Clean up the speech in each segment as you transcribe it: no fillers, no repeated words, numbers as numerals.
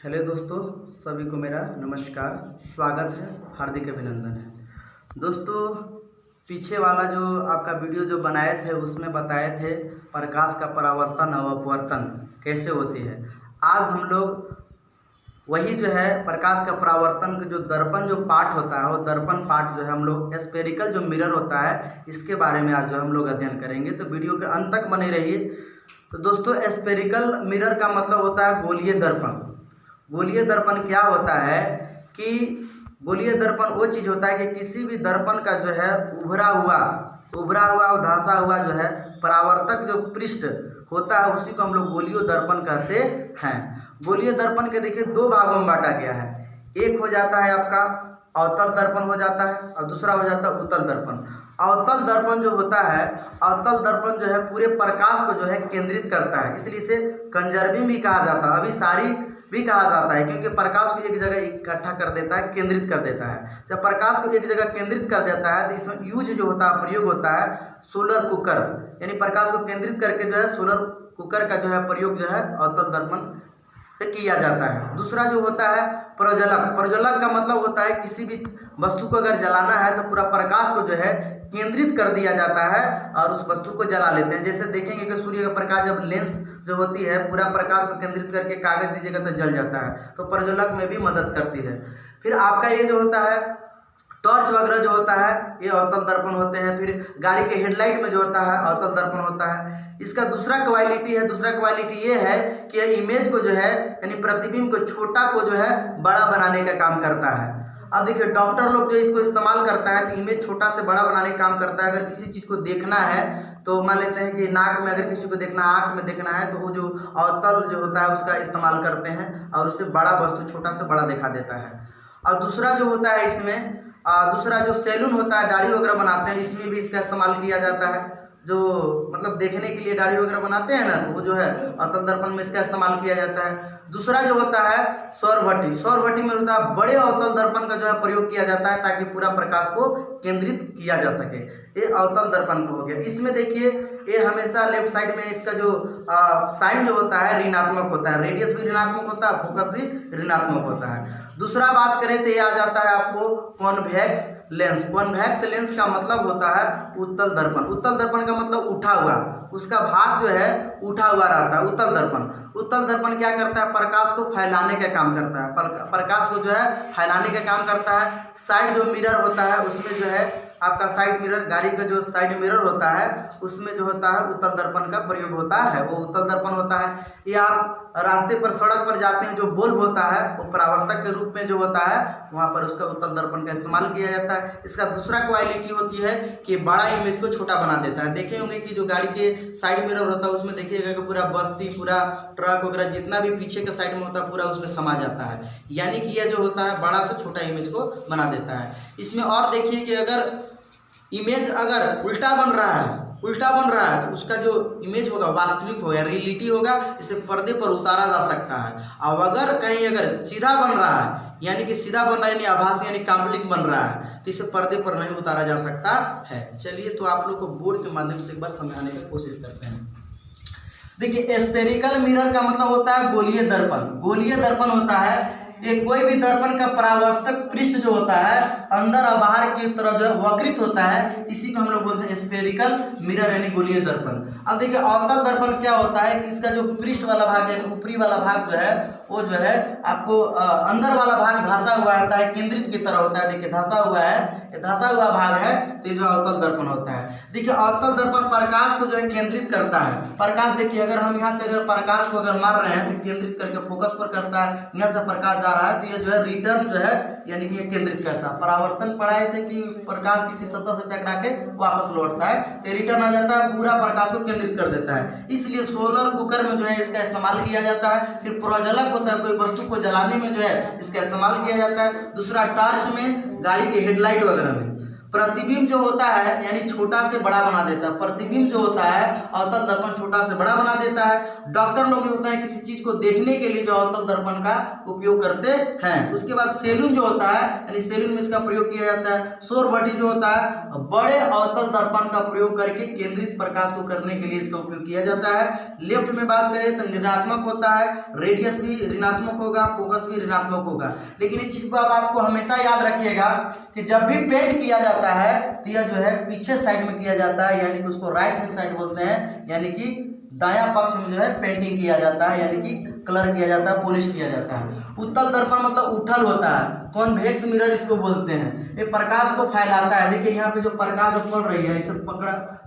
Hello दोस्तों, सभी को मेरा नमस्कार, स्वागत है, हार्दिक अभिनंदन है। दोस्तों, पीछे वाला जो आपका वीडियो जो बनाए थे उसमें बताए थे प्रकाश का परावर्तन और अपवर्तन कैसे होती है। आज हम लोग वही जो है प्रकाश का परावर्तन का जो दर्पण जो पार्ट होता है वो दर्पण पार्ट जो है हम लोग स्फेरिकल जो मिरर होता है इसके बारे में आज जो हम लोग अध्ययन करेंगे। तो वीडियो के अंत तक बने रहिए। तो दोस्तों, स्फेरिकल मिरर का मतलब होता है गोलीय दर्पण। गोलीय दर्पण क्या होता है कि गोलीय दर्पण वो चीज़ होता है कि किसी भी दर्पण का जो है उभरा हुआ और धंसा हुआ जो है परावर्तक जो पृष्ठ होता है उसी को हम लोग गोलीय दर्पण कहते हैं। गोलीय दर्पण के देखिए दो भागों में बांटा गया है। एक हो जाता है आपका अवतल दर्पण हो जाता है और दूसरा हो जाता है उत्तल दर्पण। अवतल दर्पण जो होता है, अवतल दर्पण जो है पूरे प्रकाश को जो है केंद्रित करता है, इसलिए इसे कंजर्विंग भी कहा जाता है, अभिसारी भी कहा जाता है, क्योंकि प्रकाश को एक जगह इकट्ठा कर देता है, केंद्रित कर देता है। जब प्रकाश को एक जगह केंद्रित कर देता है तो इसमें यूज जो होता है, प्रयोग होता है सोलर कुकर, यानी प्रकाश को केंद्रित करके जो है सोलर कुकर का जो है प्रयोग जो है अवतल दर्पण से किया जाता है। दूसरा जो होता है प्रज्वलक। प्रज्वलक का मतलब होता है किसी भी वस्तु को अगर जलाना है तो पूरा प्रकाश को जो है केंद्रित कर दिया जाता है और उस वस्तु को जला लेते हैं। जैसे देखेंगे कि सूर्य का प्रकाश जब लेंस जो होती है पूरा प्रकाश को केंद्रित करके कागज दीजिएगा तो जल जाता है, तो प्रज्वलक में भी मदद करती है। फिर आपका ये जो होता है टॉर्च वगैरह जो होता है ये अवतल दर्पण होते हैं। फिर गाड़ी के हेडलाइट में जो होता है अवतल दर्पण होता है। इसका दूसरा क्वालिटी ये है कि इमेज को जो है यानी प्रतिबिंब को छोटा को जो है बड़ा बनाने का काम करता है। अब देखिए डॉक्टर लोग जो इसको इस्तेमाल करता है तो इमेज छोटा से बड़ा बनाने का काम करता है। अगर किसी चीज़ को देखना है तो मान लेते हैं कि नाक में अगर किसी को देखना है, आँख में देखना है, तो वो जो अवतल जो होता है उसका इस्तेमाल करते हैं और उससे बड़ा वस्तु छोटा से बड़ा दिखा देता है। और दूसरा जो होता है इसमें दूसरा जो सैलून होता है, दाढ़ी वगैरह बनाते हैं, इसमें भी इसका इस्तेमाल किया जाता है। जो मतलब देखने के लिए दाढ़ी वगैरह बनाते हैं ना, तो वो जो है अवतल दर्पण में इसका इस्तेमाल किया जाता है। दूसरा जो होता है सौर भट्टी में होता है बड़े अवतल दर्पण का जो है प्रयोग किया जाता है ताकि पूरा प्रकाश को केंद्रित किया जा सके। ये अवतल दर्पण हो गया। इसमें देखिए ये हमेशा लेफ्ट साइड में इसका जो साइन जो होता है ऋणात्मक होता है, रेडियस भी ऋणात्मक होता है, फोकस भी ऋणात्मक होता है। दूसरा बात करें तो ये आ जाता है आपको कॉन्वेक्स लेंस। कॉन्वेक्स लेंस का मतलब होता है उत्तल दर्पण। उत्तल दर्पण का मतलब उठा हुआ, उसका भाग जो है उठा हुआ रहता है उत्तल दर्पण। उत्तल दर्पण क्या करता है? प्रकाश को फैलाने का काम करता है, प्रकाश को जो है फैलाने का काम करता है। साइड जो मिरर होता है उसमें जो है आपका साइड मिरर, गाड़ी का जो साइड मिरर होता है उसमें जो होता है उत्तल दर्पण का प्रयोग होता है, वो उत्तल दर्पण होता है। या आप रास्ते पर सड़क पर जाते हैं, जो बल्ब होता है वो परावर्तक के रूप में जो होता है वहाँ पर उसका उत्तल दर्पण का इस्तेमाल किया जाता है। इसका दूसरा क्वालिटी होती है कि बड़ा इमेज को छोटा बना देता है। देखे होंगे कि जो गाड़ी के साइड मिरर होता है उसमें देखिएगा कि पूरा बस्ती, पूरा ट्रक वगैरह जितना भी पीछे के साइड में होता है पूरा उसमें समा जाता है, यानी कि यह जो होता है बड़ा से छोटा इमेज को बना देता है। इसमें और देखिए कि अगर इमेज अगर उल्टा बन रहा है तो उसका जो इमेज होगा वास्तविक होगा, रियलिटी होगा, इसे पर्दे पर उतारा जा सकता है। और अगर कहीं अगर सीधा बन रहा है यानी कि सीधा बन रहा है यानी आभासी यानी काल्पनिक बन रहा है तो इसे पर्दे पर नहीं उतारा जा सकता है। चलिए तो आप लोग को बोर्ड के माध्यम से एक बार समझाने की कोशिश करते हैं। देखिए स्फेरिकल मिरर का मतलब होता है गोलीय दर्पण। गोलीय दर्पण होता है ये कोई भी दर्पण का परावर्तक पृष्ठ जो होता है अंदर और बाहर की तरह जो है वक्रित होता है, इसी को हम लोग बोलते हैं स्फेरिकल मिरर यानी गोलीय दर्पण। अब देखिए अवतल दर्पण क्या होता है कि इसका जो पृष्ठ वाला भाग यानी ऊपरी वाला भाग जो है वो जो है आपको अंदर वाला भाग धंसा हुआ रहता है, केंद्रित की तरह होता है। देखिए धंसा हुआ है, ये धंसा हुआ भाग है तो ये जो अवतल दर्पण होता है। देखिए अवतल दर्पण प्रकाश को जो है केंद्रित करता है। प्रकाश देखिए अगर हम यहाँ से अगर प्रकाश को अगर मार रहे हैं तो केंद्रित करके फोकस पर करता है, यहाँ से प्रकाश जा रहा है तो ये जो है रिटर्न जो है यानी कि केंद्रित करता है। परावर्तन पढ़ाए थे कि प्रकाश किसी सतह से टकरा के वापस लौटता है तो रिटर्न आ जाता है, पूरा प्रकाश को केंद्रित कर देता है। इसलिए सोलर कुकर में जो है इसका इस्तेमाल किया जाता है। फिर प्रज्वलक होता है, कोई वस्तु को जलाने में जो है इसका इस्तेमाल किया जाता है। दूसरा टॉर्च में, गाड़ी के हेडलाइट वगैरह में। प्रतिबिंब जो होता है यानी छोटा से बड़ा बना देता है। प्रतिबिंब जो होता है अवतल दर्पण छोटा से बड़ा बना देता है। डॉक्टर लोग जो होता है किसी चीज को देखने के लिए जो अवतल दर्पण का उपयोग करते हैं। उसके बाद सेलून जो होता है यानी सेलून में इसका प्रयोग किया जाता है। सौर भट्टी जो होता है बड़े अवतल दर्पण का प्रयोग करके केंद्रित प्रकाश को करने के लिए इसका उपयोग किया जाता है। लेफ्ट में बात करें तो ऋणात्मक होता है, रेडियस भी ऋणात्मक होगा, फोकस भी ऋणात्मक होगा। लेकिन इस चीज को आप आपको हमेशा याद रखिएगा कि जब भी पेंट किया जाता है तो यह जो है पीछे साइड में किया जाता है, यानी कि उसको राइट हैंड साइड बोलते हैं, यानी कि दायां पक्ष में जो है पेंटिंग किया जाता है, यानी कि कलर किया जाता है, पॉलिश किया जाता है। उत्तल दर्पण मतलब उठल होता है, कॉन्वेक्स मिरर इसको बोलते हैं। ये प्रकाश को फैलाता है। देखिए यहाँ पे जो प्रकाश पड़ रही है इसे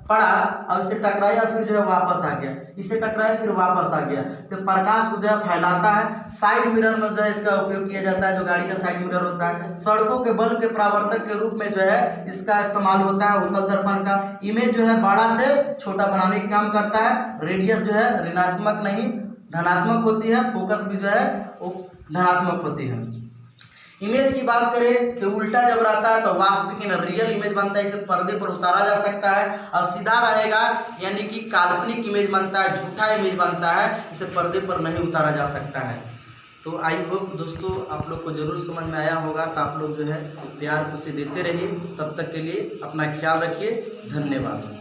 पड़ा और इसे टकराया फिर जो है वापस आ गया, इसे टकराया फिर वापस आ गया, तो प्रकाश को जो है फैलाता है। साइड मिरर में जो है इसका उपयोग किया जाता है, जो गाड़ी का साइड मिरर होता है। सड़कों के बल्ब के परावर्तक के रूप में जो है इसका इस्तेमाल होता है उत्तल दर्पण का। इमेज जो है बड़ा से छोटा बनाने का काम करता है। रेडियस जो है ऋणात्मक नहीं धनात्मक होती है, फोकस भी जो है वो धनात्मक होती है। इमेज की बात करें तो उल्टा जब रहता है तो वास्तविक रियल इमेज बनता है, इसे पर्दे पर उतारा जा सकता है। और सीधा रहेगा यानी कि काल्पनिक इमेज बनता है, झूठा इमेज बनता है, इसे पर्दे पर नहीं उतारा जा सकता है। तो आई होप दोस्तों आप लोग को जरूर समझ में आया होगा। तो आप लोग जो है प्यार उसे देते रहिए। तब तक के लिए अपना ख्याल रखिए। धन्यवाद।